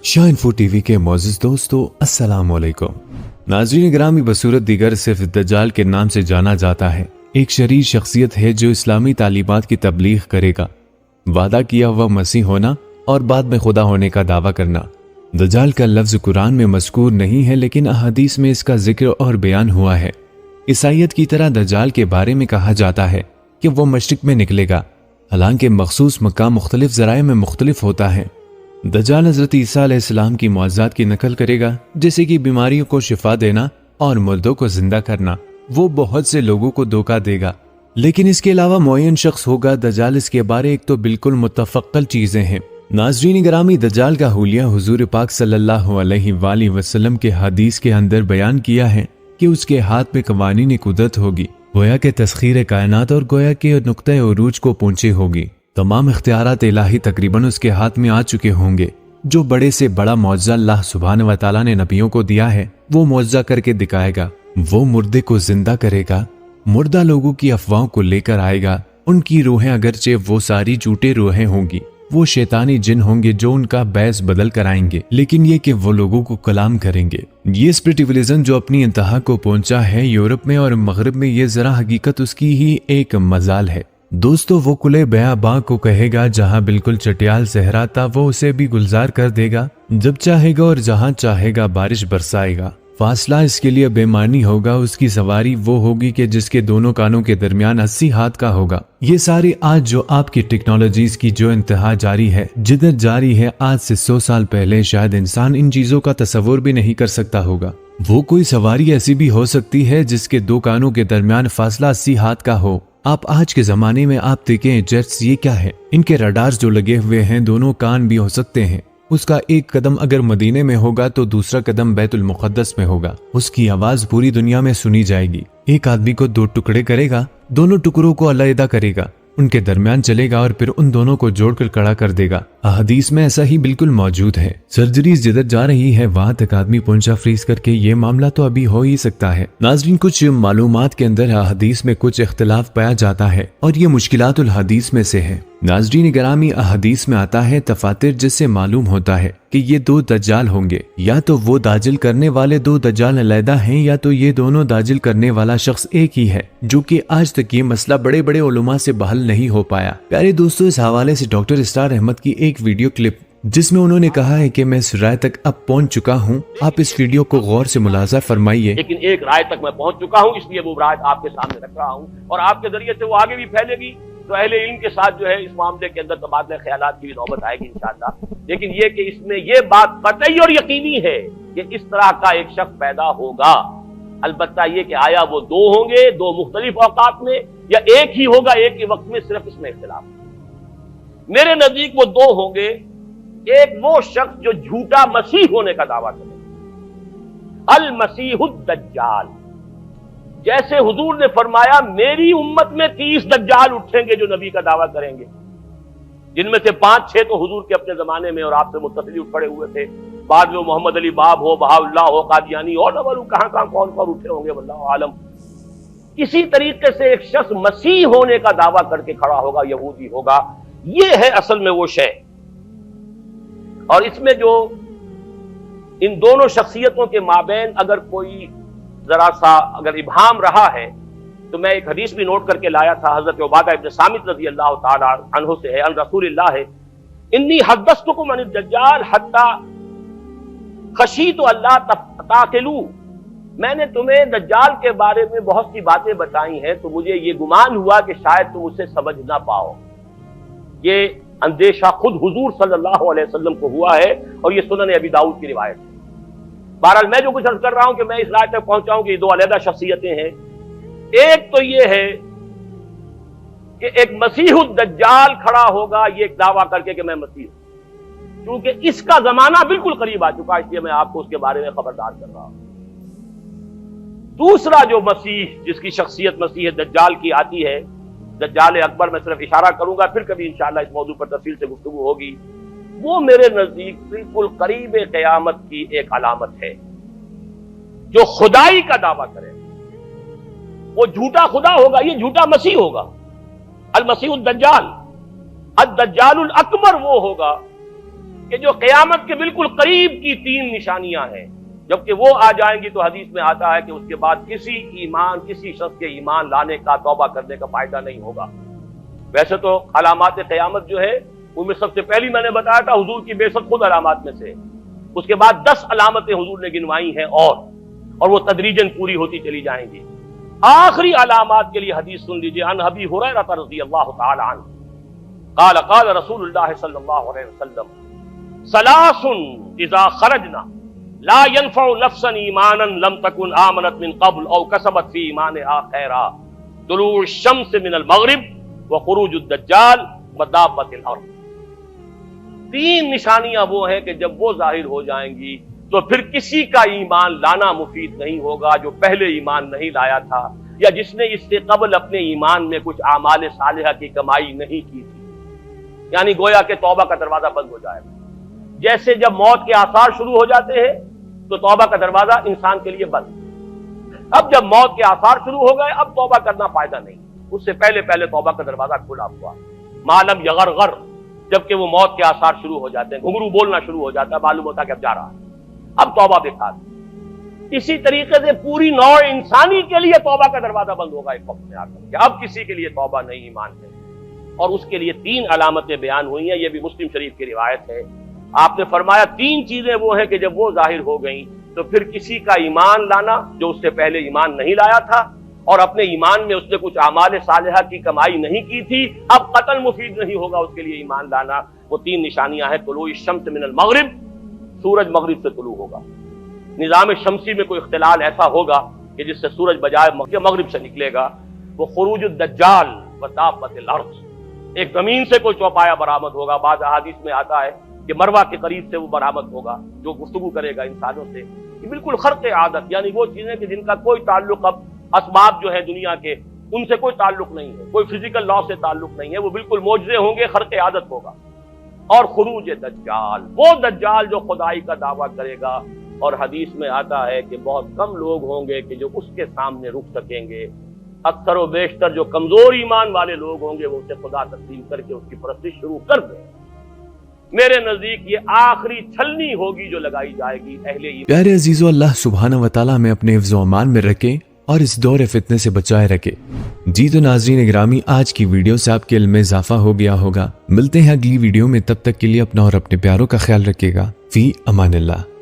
Shah info TV के मोअज़्ज़िज़ दोस्तों अस्सलाम वालेकुम। नाज़रीन ग्रामी, बसूरत दीगर सिर्फ दज्जाल के नाम से जाना जाता है। एक शरीर शख्सियत है जो इस्लामी तालीमात की तबलीग करेगा, वादा किया हुआ मसीह होना और बाद में खुदा होने का दावा करना। दज्जाल का लफ्ज़ कुरान में मज़कूर नहीं है, लेकिन अहादीस में इसका जिक्र और बयान हुआ है। ईसाईयत की तरह दज्जाल के बारे में कहा जाता है कि वो मशरिक में निकलेगा, हालांकि मखसूस मकाम मुख्तलिफ ज़राए में मुख्तलिफ होता है। दज्जाल हज़रत ईसा अलैहिस्सलाम की मुआज़ात की नकल करेगा, जैसे कि बीमारियों को शिफा देना और मुर्दों को जिंदा करना। वो बहुत से लोगों को धोखा देगा, लेकिन इसके अलावा मुअय्यन शख्स होगा दज्जाल। इसके बारे एक तो बिल्कुल मुतफ़क्कल चीजें हैं। नाज़रीन ग्रामी, दज्जाल का हुलिया हुजूर पाक सल्लल्लाहु अलैहि वसल्लम के हदीस के अंदर बयान किया है कि उसके हाथ में कवानीन कुदरत होगी, गोया के तस्खीर कायनात और गोया के नुक्ते उरूज को पहुंचे होगी। तमाम इख्तियारात इलाही तकरीबन उसके हाथ में आ चुके होंगे। जो बड़े से बड़ा मौजज़ा अल्लाह सुब्हानहू व तआला ने नबियों को दिया है, वो मौजज़ा करके दिखाएगा। वो मुर्दे को जिंदा करेगा, मुर्दा लोगों की अफवाहों को लेकर आएगा। उनकी रूहें अगरचे वो सारी झूठे रूहें होंगी, वो शैतानी जिन होंगे जो उनका बैस बदल कर आएंगे, लेकिन ये कि वो लोगों को कलाम करेंगे। ये स्पिरिचुअलिज्म जो अपनी इंतहा को पहुंचा है यूरोप में और मगरब में, ये जरा हकीकत उसकी ही एक मजाल है। दोस्तों, वो कुले बयाबां को कहेगा जहां बिल्कुल चटियाल सहरा था, वो उसे भी गुलजार कर देगा। जब चाहेगा और जहां चाहेगा बारिश बरसाएगा। फासला इसके लिए बेमानी होगा। उसकी सवारी वो होगी कि जिसके दोनों कानों के दरमियान 80 हाथ का होगा। ये सारी आज जो आपकी टेक्नोलॉजीज की जो इंतहा जारी है, जिद्दत जारी है, आज से 100 साल पहले शायद इंसान इन चीजों का तस्वुर भी नहीं कर सकता होगा। वो कोई सवारी ऐसी भी हो सकती है जिसके दो कानों के दरमियान फासला 80 हाथ का हो। आप आज के जमाने में आप देखें जेट्स, ये क्या है, इनके रडार्स जो लगे हुए हैं, दोनों कान भी हो सकते हैं। उसका एक कदम अगर मदीने में होगा तो दूसरा कदम बैतुल मुक़द्दस में होगा। उसकी आवाज पूरी दुनिया में सुनी जाएगी। एक आदमी को दो टुकड़े करेगा, दोनों टुकड़ों को अलग करेगा, उनके दरमियान चलेगा और फिर उन दोनों को जोड़कर खड़ा कर देगा। अहदीस में ऐसा ही बिल्कुल मौजूद है। सर्जरीज जिधर जा रही है वहां तक आदमी पहुंचा फ्रीज करके, ये मामला तो अभी हो ही सकता है। नाज़रीन, कुछ मालूमात के अंदर अहदीस में कुछ इख्तिलाफ पाया जाता है और ये मुश्किलातुल हदीस में से है। नाज़रीन ग्रामी, अहदीस में आता है तफातिर, जिससे मालूम होता है कि ये दो दज्जाल होंगे। या तो वो दाजिल करने वाले दो दज्जाल अलहदा हैं, या तो ये दोनों दाजिल करने वाला शख्स एक ही है, जो कि आज तक ये मसला बड़े बड़े उलमा से बहल नहीं हो पाया। प्यारे दोस्तों, इस हवाले से डॉक्टर स्टार अहमद की एक वीडियो क्लिप जिसमें उन्होंने कहा है कि मैं इस राय तक अब पहुंच चुका हूं, आप इस वीडियो को गौर से मुलाजा फरमाइए। लेकिन एक राय तक मैं पहुंच चुका हूं, इसलिए वो राय आपके सामने रख रहा हूं और आपके जरिए से वो आगे भी फैलेगी, तो अहले इल्म के साथ जो है इस मामले के अंदर तबादला ख्यालात की भी नौबत आएगी इंशाअल्लाह। लेकिन ये कि इसमें ये बात कतई और यकीनी है कि इस तरह का एक शख्स पैदा होगा। अलबत्ता ये कि आया वो दो होंगे, दो मुख्तलिफ औकात में, या एक ही होगा एक ही वक्त में, सिर्फ इसमें इख्तिलाफ। मेरे नजदीक वो दो होंगे। एक वो शख्स जो झूठा मसीह होने का दावा करेगा, अल मसीहुद दज्जाल। जैसे हुजूर ने फरमाया मेरी उम्मत में 30 दज्जाल उठेंगे जो नबी का दावा करेंगे, जिनमें से 5-6 तो हुजूर के अपने जमाने में और आपसे मुत्तसिल उठ पड़े हुए थे। बाद में मोहम्मद अली बाब हो, बहाउल्लाह हो, कादियानी और न मालूम कहां कौन कौन उठे होंगे, वल्लाहु आलम। इसी तरीके से एक शख्स मसीह होने का दावा करके खड़ा होगा, यहूदी होगा। ये है असल में वो शय। और इसमें जो इन दोनों शख्सियतों के माबैन अगर कोई जरा सा अगर इबहाम रहा है, तो मैं एक हदीस भी नोट करके लाया था, हजरत उबादा इब्न सामित रज़ी अल्लाह ताला अन्हु से है, अन रसूलिल्लाह है, इन्नी हद्दस्तुकुम अनिद दज्जाल हत्ता खशीतु अल्लाह ताकिलू। मैंने तुम्हें दज्जाल के बारे में बहुत सी बातें बताई हैं, तो मुझे ये गुमान हुआ कि शायद तुम उसे समझ ना पाओ। ये अंदेशा खुद हुजूर सल्लल्लाहु अलैहि वसल्लम को हुआ है और ये सुनन अबी दाऊद की रिवायत है। बहरहाल मैं जो कुछ अर्ज कर रहा हूं कि मैं इस राय तक पहुंचाऊं कि दो अलहदा शख्सियतें हैं। एक तो ये है कि एक मसीहुद दज्जाल खड़ा होगा ये एक दावा करके कि मैं मसीह हूं, क्योंकि इसका जमाना बिल्कुल करीब आ चुका है, इसलिए मैं आपको उसके बारे में खबरदार कर रहा हूं। दूसरा जो मसीह जिसकी शख्सियत मसीह दज्जाल की आती है, दज्जाल अकबर, मैं सिर्फ इशारा करूंगा, फिर कभी इंशाअल्लाह इस मौजू पर तफसील से गुफ्तगू होगी। वो मेरे नजदीक बिल्कुल करीब क़यामत की एक अलामत है। जो खुदाई का दावा करे वो झूठा खुदा होगा, ये झूठा मसीह होगा। अल मसीहुद दज्जाल, अद दज्जालुल अकबर वो होगा کہ جو قیامت کے بالکل قریب کی 3 نشانیاں ہیں، جبکہ وہ آ جائیں گی تو حدیث میں آتا ہے کہ اس کے بعد کسی شخص کے ایمان لانے کا، توبہ کرنے کا فائدہ نہیں ہوگا۔ ویسے تو علامات قیامت جو ہے ان میں سب سے پہلی میں نے بتایا تھا حضور کی بعثت خود علامات میں سے، اس کے بعد 10 علامتیں حضور نے گنوائی ہیں اور وہ تدریجاً پوری ہوتی چلی جائیں گی۔ آخری علامات کے لیے حدیث سن لیجیے، عن ابی ہریرہ رضی اللہ تعالی عنہ قال قال رسول اللہ صلی اللہ علیہ وسلم ثلاث اذا خرجنا لا ينفع نفسا ایمانا لم تكن آمنت من قبل او کسبت فی ایمانها خیرا طلوع الشمس من المغرب وخروج الدجال ودابۃ الارض۔ 3 نشانیاں وہ ہیں کہ جب وہ ظاہر ہو جائیں گی تو پھر کسی کا ایمان لانا مفید نہیں ہوگا جو پہلے ایمان نہیں لایا تھا یا جس نے اس سے قبل اپنے ایمان میں کچھ اعمال صالحہ کی کمائی نہیں کی تھی، یعنی گویا کہ توبہ کا دروازہ بند ہو جائے گا۔ جیسے جب موت کے آثار شروع ہو جاتے ہیں تو توبہ کا دروازہ انسان کے لیے بند، اب جب موت کے آثار شروع ہو گئے اب توبہ کرنا فائدہ نہیں، اس سے پہلے توبہ کا دروازہ کھلا ہوا، معلوم یغرغر، جبکہ وہ موت کے آثار شروع ہو جاتے ہیں، گھنگرو بولنا شروع ہو جاتا ہے، معلوم ہوتا ہے کہ اب جا رہا ہے، اب توبہ بیکار۔ اسی طریقے سے پوری نوع انسانی کے لیے توبہ کا دروازہ بند ہوگا ایک وقت میں آ کر کہ اب کسی کے لیے توبہ نہیں، ایمان ہے، اور اس کے لیے 3 علامتیں بیان ہوئی ہیں، یہ بھی مسلم شریف کی روایت ہے۔ آپ نے فرمایا 3 چیزیں وہ ہیں کہ جب وہ ظاہر ہو گئیں تو پھر کسی کا ایمان لانا جو اس سے پہلے ایمان نہیں لایا تھا اور اپنے ایمان میں اس نے کچھ اعمال صالحہ کی کمائی نہیں کی تھی، اب قتل مفید نہیں ہوگا اس کے لیے ایمان لانا۔ وہ 3 نشانیاں ہیں، طلوع الشمس من المغرب، سورج مغرب سے طلوع ہوگا، نظام شمسی میں کوئی اختلال ایسا ہوگا کہ جس سے سورج بجائے مغرب سے نکلے گا، وہ خروج الدجال ودابۃ الارض، ایک زمین سے کوئی چوپایا برآمد ہوگا، بعض احادیث میں آتا ہے کہ مروہ کے قریب سے وہ برآمد ہوگا جو گفتگو کرے گا انسانوں سے، یہ بالکل خرق عادت، یعنی وہ چیزیں کہ جن کا کوئی تعلق اب اسباب جو ہے دنیا کے ان سے کوئی تعلق نہیں ہے، کوئی فزیکل لا سے تعلق نہیں ہے، وہ بالکل معجزے ہوں گے، خرق عادت ہوگا۔ اور خروج دجال، وہ دجال جو خدائی کا دعویٰ کرے گا، اور حدیث میں آتا ہے کہ بہت کم لوگ ہوں گے کہ جو اس کے سامنے رک سکیں گے، اکثر و بیشتر جو کمزور ایمان والے لوگ ہوں گے وہ اسے خدا تسلیم کر کے اس کی پرستش شروع کر دیں۔ میرے نزدیک یہ آخری چھلنی ہوگی جو لگائی جائے گی اہل ایمان۔ پیارے عزیزو، اللہ سبحانہ وتعالی ہمیں اپنے حفظ و امان میں رکھے اور اس دور فتنے سے بچائے رکھے۔ جی تو ناظرین گرامی، آج کی ویڈیو سے آپ کے علم میں اضافہ ہو گیا ہوگا۔ ملتے ہیں اگلی ویڈیو میں، تب تک کے لیے اپنا اور اپنے پیاروں کا خیال رکھیے گا۔ فی امان اللہ۔